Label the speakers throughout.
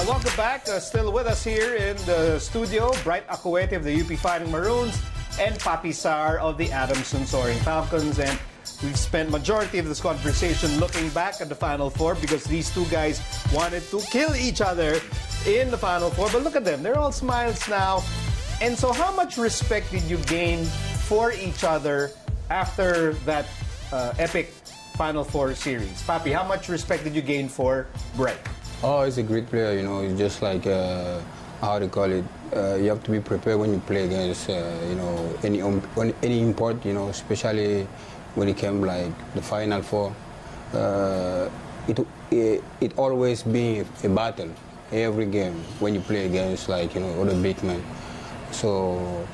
Speaker 1: Welcome back. Still with us here in the studio, Bright Akhuetie of the UP Fighting Maroons and Papi Sarr of the Adamson Soaring Falcons. And we've spent majority of this conversation looking back at the Final Four because these two guys wanted to kill each other in the Final Four. But look at them. They're all smiles now. And so how much respect did you gain for each other after that epic Final Four series? Papi, how much respect did you gain for Bright?
Speaker 2: Oh, he's a great player, you know. It's just like, how do you call it? You have to be prepared when you play against, you know, any import, you know, especially when it came like the Final Four. It always been a battle every game when you play against, like, you know, other big men. So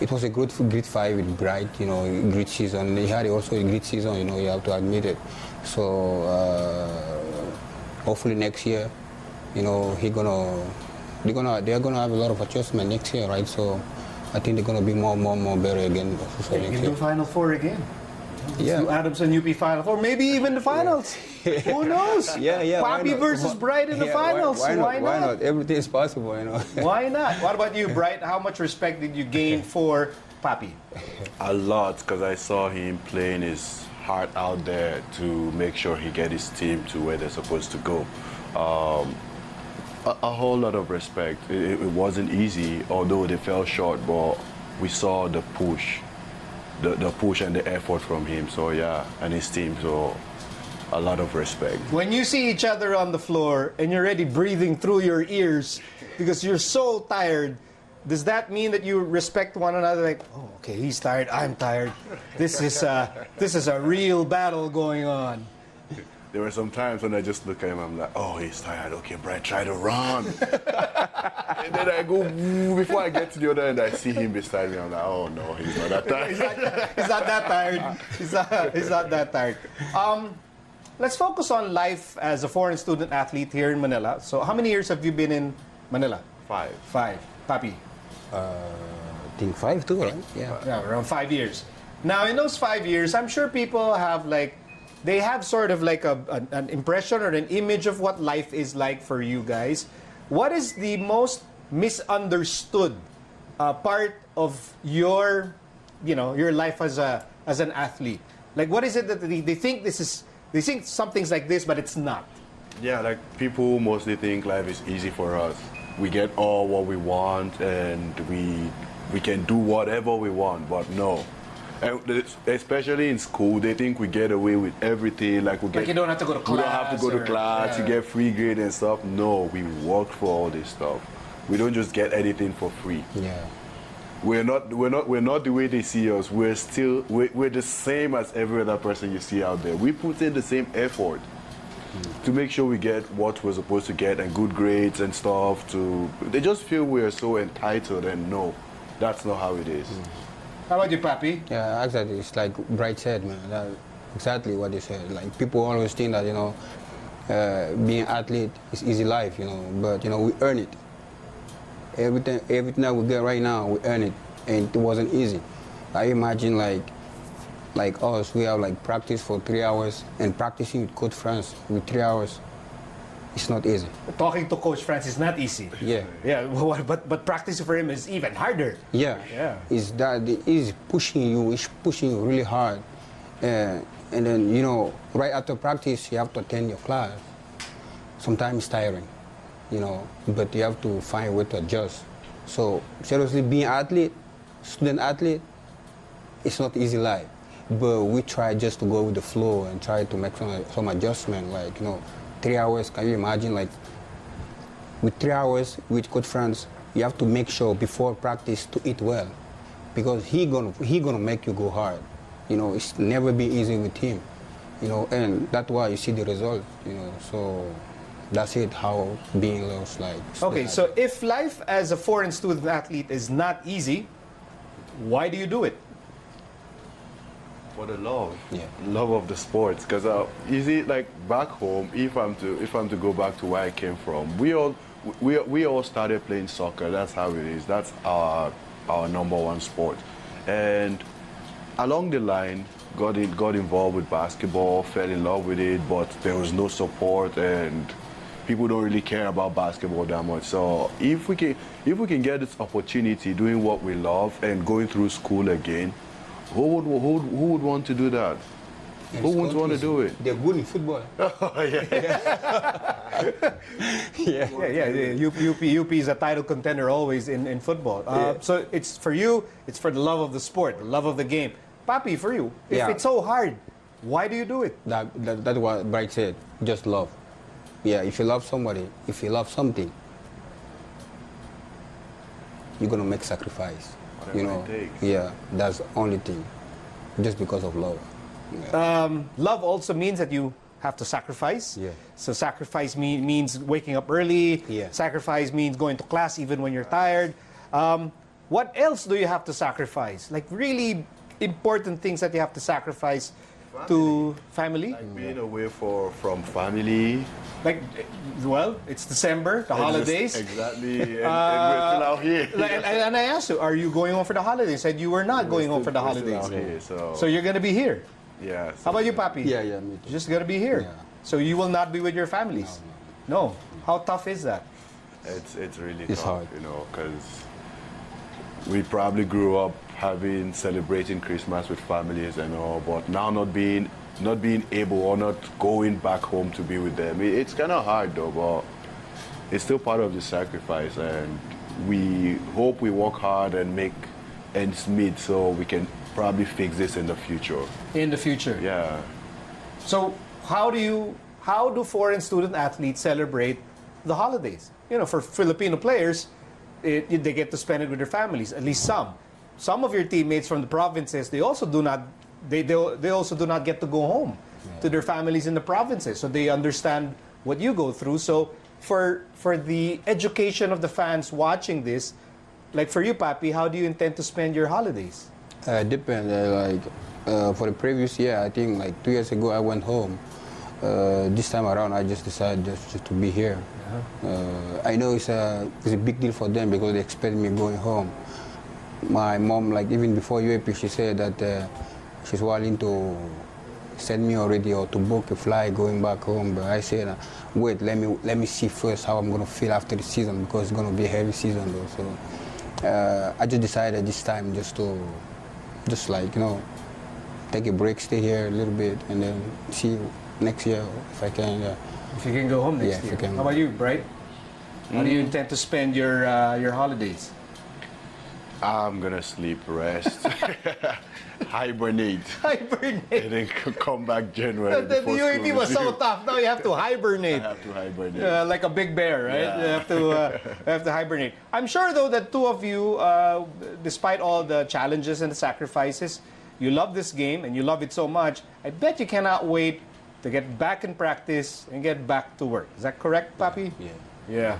Speaker 2: it was a great fight with Bright, you know, great season. He had also a great season, you know, you have to admit it. So hopefully next year, you know, they're gonna have a lot of adjustment next year, right? So I think they're gonna be more better again.
Speaker 1: So next year. Do Final Four again.
Speaker 2: Yeah.
Speaker 1: Adamson UP Final Four, maybe even the finals. Who knows?
Speaker 2: Yeah.
Speaker 1: Papi versus Bright in the finals.
Speaker 2: Why not? Everything is possible, you know.
Speaker 1: Why not? What about you, Bright? How much respect did you gain for Papi?
Speaker 3: A lot, because I saw him playing his heart out there to make sure he get his team to where they're supposed to go. A whole lot of respect. It wasn't easy, although they fell short, but we saw the push. The push and the effort from him, so yeah, and his team, so a lot of respect.
Speaker 1: When you see each other on the floor and you're already breathing through your ears because you're so tired, does that mean that you respect one another? Like, oh, okay, he's tired, I'm tired. This is a real battle going on.
Speaker 3: There were some times when I just look at him, I'm like, oh, he's tired. Okay, Brian, try to run. And then I go, before I get to the other end, I see him beside me. I'm like, oh, no, he's not that tired.
Speaker 1: He's not that tired. He's not that tired. Let's focus on life as a foreign student athlete here in Manila. So how many years have you been in Manila?
Speaker 3: 5.
Speaker 1: 5. Papi?
Speaker 2: I think 5 too, right?
Speaker 1: Yeah, around 5 years. Now, in those 5 years, I'm sure people have they have sort of like an impression or an image of what life is like for you guys. What is the most misunderstood part of your life as an athlete? Like, what is it that they think they think something's like this, but it's not?
Speaker 3: Yeah, like people mostly think life is easy for us. We get all what we want and we can do whatever we want, but no. And especially in school, they think we get away with everything. Like you
Speaker 1: don't have to go to class.
Speaker 3: We don't have to go to class. You get free grade and stuff. No, we work for all this stuff. We don't just get anything for free.
Speaker 2: Yeah.
Speaker 3: We're not the way they see us. We're the same as every other person you see out there. We put in the same effort to make sure we get what we're supposed to get and good grades and stuff. They just feel we're so entitled, and no, that's not how it is.
Speaker 1: How about you, Papi?
Speaker 2: Yeah, exactly. It's like Bright said, man. That's exactly what they said. Like, people always think that, you know, being an athlete is easy life, you know. But, you know, we earn it. Everything that we get right now, we earn it. And it wasn't easy. I imagine, like us, we have, like, practice for 3 hours. And practicing with Coach France with 3 hours, it's not easy.
Speaker 1: Talking to Coach France is not easy.
Speaker 2: Yeah.
Speaker 1: Yeah, but practicing for him is even harder.
Speaker 2: Yeah. He's pushing you really hard. And then, you know, right after practice, you have to attend your class. Sometimes it's tiring, you know, but you have to find a way to adjust. So, seriously, being athlete, student athlete, it's not easy life. But we try just to go with the flow and try to make some adjustment, like, you know, 3 hours, can you imagine, like, with 3 hours with Coach France, you have to make sure before practice to eat well, because he gonna make you go hard. You know, it's never been easy with him, you know, and that's why you see the result, you know, so that's it, how being lost, like.
Speaker 1: Okay, so if life as a foreign student athlete is not easy, why do you do it?
Speaker 3: For the love, love of the sports. Because you see, like back home, if I'm to go back to where I came from, we all started playing soccer. That's how it is. That's our #1 sport. And along the line, got involved with basketball, fell in love with it, but there was no support, and people don't really care about basketball that much. So if we can get this opportunity doing what we love and going through school again, who would want to do that? Who wouldn't want to do it?
Speaker 2: They're good in football.
Speaker 3: Oh,
Speaker 1: UP is a title contender always in football. So it's for you, it's for the love of the sport, the love of the game. Papi, for you, if it's so hard, why do you do it?
Speaker 2: That's what Bright said, just love. Yeah, if you love somebody, if you love something, you're going to make sacrifice.
Speaker 3: Whatever
Speaker 2: you know,
Speaker 3: it takes.
Speaker 2: Yeah, that's the only thing, just because of love.
Speaker 1: Love also means that you have to sacrifice.
Speaker 2: Yeah.
Speaker 1: So sacrifice means waking up early.
Speaker 2: Yeah.
Speaker 1: Sacrifice means going to class even when you're tired. What else do you have to sacrifice? Like really important things that you have to sacrifice to family?
Speaker 3: Like being away from family.
Speaker 1: Like, well, it's December, the holidays.
Speaker 3: Exactly, and we're still out here.
Speaker 1: And I asked you, are you going home for the holidays? You said you were not going home for the
Speaker 3: We're still
Speaker 1: holidays.
Speaker 3: out here,
Speaker 1: So you're going to be here.
Speaker 3: yeah.
Speaker 1: How about you, Papi?
Speaker 2: Yeah, me
Speaker 1: You're
Speaker 2: too.
Speaker 1: just going to be here.
Speaker 2: Yeah.
Speaker 1: So you will not be with your families? No. How tough is that?
Speaker 3: It's really
Speaker 2: It's
Speaker 3: tough,
Speaker 2: hard.
Speaker 3: you know, because we probably grew up celebrating Christmas with families and all, but now not being able or not going back home to be with them. It's kind of hard though, but it's still part of the sacrifice, and we hope we work hard and make ends meet so we can probably fix this in the future.
Speaker 1: In the future?
Speaker 3: Yeah.
Speaker 1: So how do foreign student athletes celebrate the holidays? You know, for Filipino players, they get to spend it with their families, at least some. Some of your teammates from the provinces, they also do not get to go home to their families in the provinces, so they understand what you go through. So for the education of the fans watching this, like for you, Papi, how do you intend to spend your holidays?
Speaker 2: Depends. For the previous year, I think like 2 years ago, I went home. This time around, I just decided just to be here. I know it's a big deal for them because they expect me going home. My mom, like even before UAP, she said that she's willing to send me already or to book a flight going back home. But I said, wait, let me see first how I'm gonna feel after the season, because it's gonna be a heavy season though. So I just decided this time just like, you know, take a break, stay here a little bit, and then see next year if I can.
Speaker 1: If you can go home next year.
Speaker 2: If I can.
Speaker 1: How about you, Bright? How do you intend to spend your holidays?
Speaker 3: I'm gonna sleep, rest, hibernate,
Speaker 1: Hibernate.
Speaker 3: and then come back January.
Speaker 1: The
Speaker 3: before
Speaker 1: UAP
Speaker 3: school
Speaker 1: was so
Speaker 3: resumes.
Speaker 1: tough. Now you have to hibernate.
Speaker 3: I have to hibernate.
Speaker 1: Like a big bear, right?
Speaker 3: Yeah.
Speaker 1: You have to hibernate. I'm sure, though, that two of you, despite all the challenges and the sacrifices, you love this game and you love it so much. I bet you cannot wait to get back in practice and get back to work. Is that correct, Papi?
Speaker 2: Yeah.
Speaker 1: Yeah.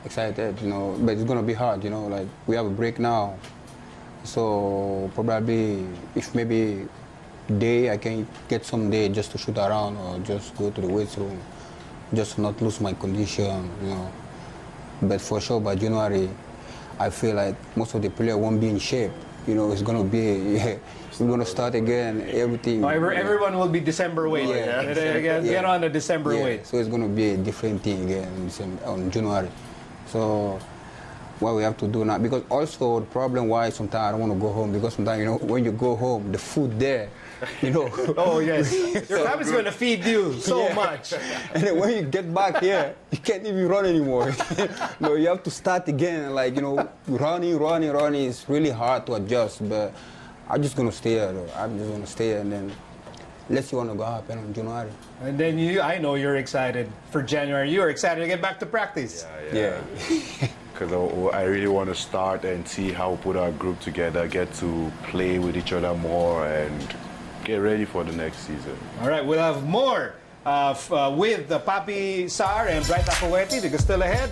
Speaker 2: Excited, you know, but it's gonna be hard, you know. Like we have a break now, so probably if maybe day I can get some day just to shoot around or just go to the weight room, just to not lose my condition, you know. But for sure by January, I feel like most of the players won't be in shape. You know, it's gonna be we're gonna start again. Everything.
Speaker 1: Oh, everyone will be December weight.
Speaker 2: Yeah.
Speaker 1: Get on the December
Speaker 2: Yeah,
Speaker 1: weight.
Speaker 2: so it's going to be a different thing again on January. So what we have to do now, because also the problem why sometimes I don't want to go home, because sometimes, you know, when you go home, the food there, you know.
Speaker 1: Oh, yes. Your family's going to feed you so much.
Speaker 2: And then when you get back here, you can't even run anymore. No, you have to start again, like, you know, running. It's really hard to adjust, but I'm just going to stay here, though. I'm just going to stay here, and then let's see what's going to happen in January.
Speaker 1: And then I know you're excited for January. You're excited to get back to practice.
Speaker 2: Yeah.
Speaker 3: Because I really want to start and see how we put our group together, get to play with each other more, and get ready for the next season.
Speaker 1: All right, we'll have more with Papi, Sarr, and Bright Akhuetie, because still ahead.